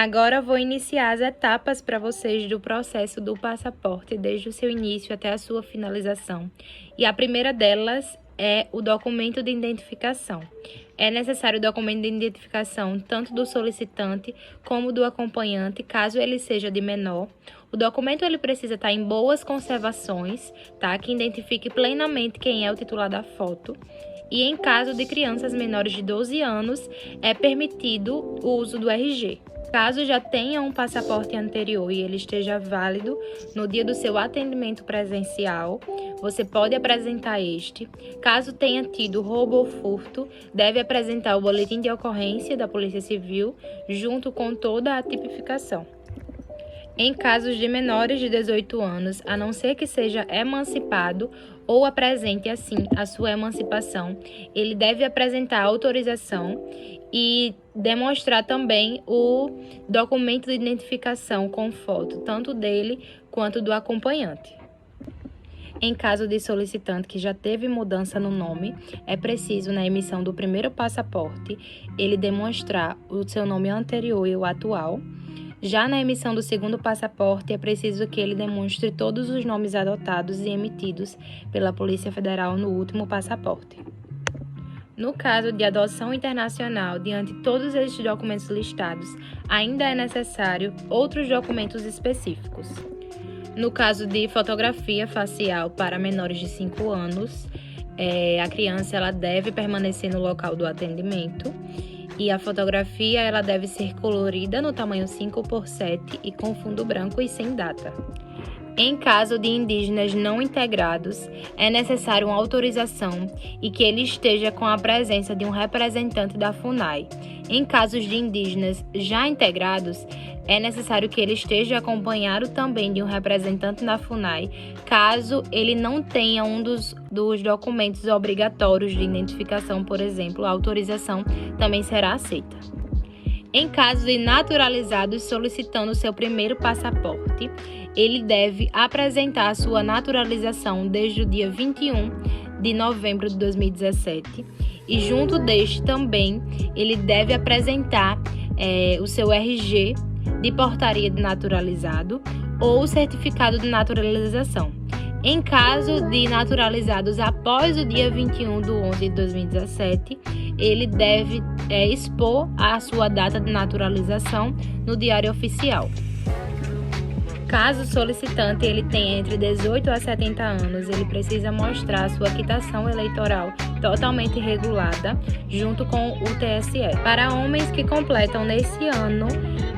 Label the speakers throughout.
Speaker 1: Agora vou iniciar as etapas para vocês do processo do passaporte, desde o seu início até a sua finalização. E a primeira delas é o documento de identificação. É necessário o documento de identificação tanto do solicitante como do acompanhante, caso ele seja de menor. O documento ele precisa estar em boas conservações, tá? Que identifique plenamente quem é o titular da foto. E em caso de crianças menores de 12 anos, é permitido o uso do RG. Caso já tenha um passaporte anterior e ele esteja válido no dia do seu atendimento presencial, você pode apresentar este. Caso tenha tido roubo ou furto, deve apresentar o boletim de ocorrência da Polícia Civil junto com toda a tipificação. Em casos de menores de 18 anos, a não ser que seja emancipado ou apresente, assim, a sua emancipação, ele deve apresentar autorização e demonstrar também o documento de identificação com foto, tanto dele quanto do acompanhante. Em caso de solicitante que já teve mudança no nome, é preciso, na emissão do primeiro passaporte, ele demonstrar o seu nome anterior e o atual. Já na emissão do segundo passaporte, é preciso que ele demonstre todos os nomes adotados e emitidos pela Polícia Federal no último passaporte. No caso de adoção internacional, diante de todos estes documentos listados, ainda é necessário outros documentos específicos. No caso de fotografia facial para menores de 5 anos, a criança ela deve permanecer no local do atendimento. E a fotografia ela deve ser colorida no tamanho 5x7 e com fundo branco e sem data. Em caso de indígenas não integrados, é necessário uma autorização e que ele esteja com a presença de um representante da FUNAI. Em casos de indígenas já integrados, é necessário que ele esteja acompanhado também de um representante da FUNAI, caso ele não tenha um dos documentos obrigatórios de identificação, por exemplo, a autorização também será aceita. Em caso de naturalizados solicitando seu primeiro passaporte, ele deve apresentar a sua naturalização desde o dia 21 de novembro de 2017 e junto deste também ele deve apresentar o seu RG de portaria de naturalizado ou certificado de naturalização. Em caso de naturalizados após o dia 21 de 11 de 2017, ele deve expor a sua data de naturalização no Diário Oficial. Caso o solicitante ele tenha entre 18 a 70 anos, ele precisa mostrar a sua quitação eleitoral totalmente regulada junto com o TSE. Para homens que completam nesse ano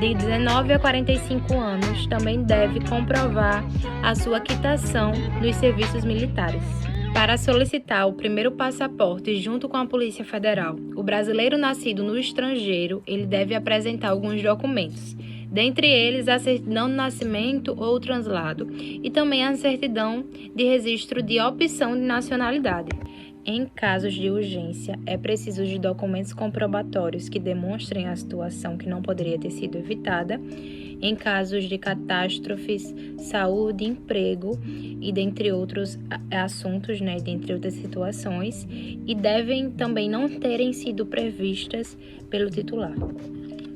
Speaker 1: de 19 a 45 anos, também deve comprovar a sua quitação nos serviços militares. Para solicitar o primeiro passaporte junto com a Polícia Federal, o brasileiro nascido no estrangeiro, ele deve apresentar alguns documentos. Dentre eles, a certidão de nascimento ou translado e também a certidão de registro de opção de nacionalidade. Em casos de urgência, é preciso de documentos comprobatórios que demonstrem a situação que não poderia ter sido evitada. Em casos de catástrofes, saúde, emprego e dentre outros assuntos, dentre outras situações, e devem também não terem sido previstas pelo titular.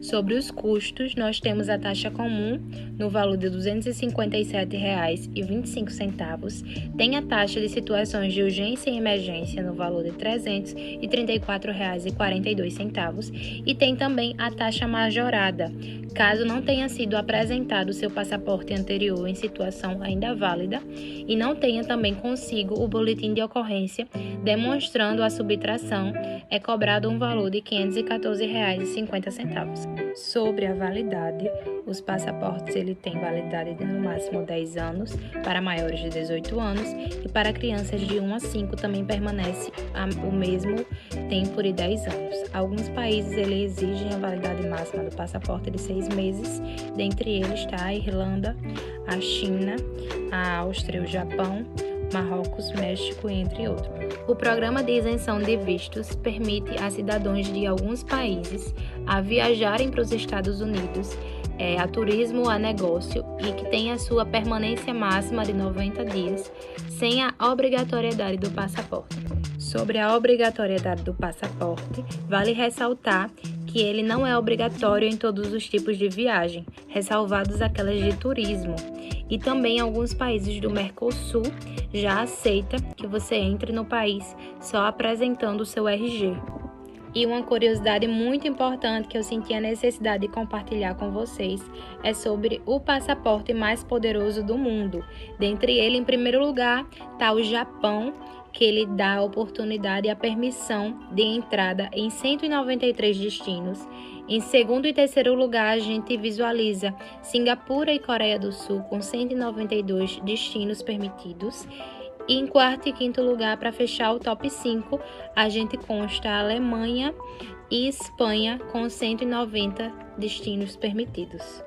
Speaker 1: Sobre os custos, nós temos a taxa comum no valor de R$ 257,25. Tem a taxa de situações de urgência e emergência no valor de R$ 334,42. E tem também a taxa majorada, caso não tenha sido apresentado o seu passaporte anterior em situação ainda válida e não tenha também consigo o boletim de ocorrência demonstrando a subtração, é cobrado um valor de R$ 514,50. Sobre a validade, os passaportes ele tem validade de no máximo 10 anos para maiores de 18 anos e para crianças de 1 a 5 também permanece o mesmo tempo de 10 anos. Alguns países ele exigem a validade máxima do passaporte de 6 meses, dentre eles está a Irlanda, a China, a Áustria, o Japão, Marrocos, México, entre outros. O programa de isenção de vistos permite a cidadãos de alguns países a viajarem para os Estados Unidos, a turismo, a negócio e que tem a sua permanência máxima de 90 dias, sem a obrigatoriedade do passaporte. Sobre a obrigatoriedade do passaporte, vale ressaltar que ele não é obrigatório em todos os tipos de viagem, ressalvados aquelas de turismo. E também alguns países do Mercosul já aceita que você entre no país só apresentando o seu RG. E uma curiosidade muito importante que eu senti a necessidade de compartilhar com vocês é sobre o passaporte mais poderoso do mundo. Dentre ele, em primeiro lugar, está o Japão, que ele dá a oportunidade e a permissão de entrada em 193 destinos. Em segundo e terceiro lugar, a gente visualiza Singapura e Coreia do Sul com 192 destinos permitidos. E em quarto e quinto lugar, para fechar o top 5, a gente consta a Alemanha e Espanha com 190 destinos permitidos.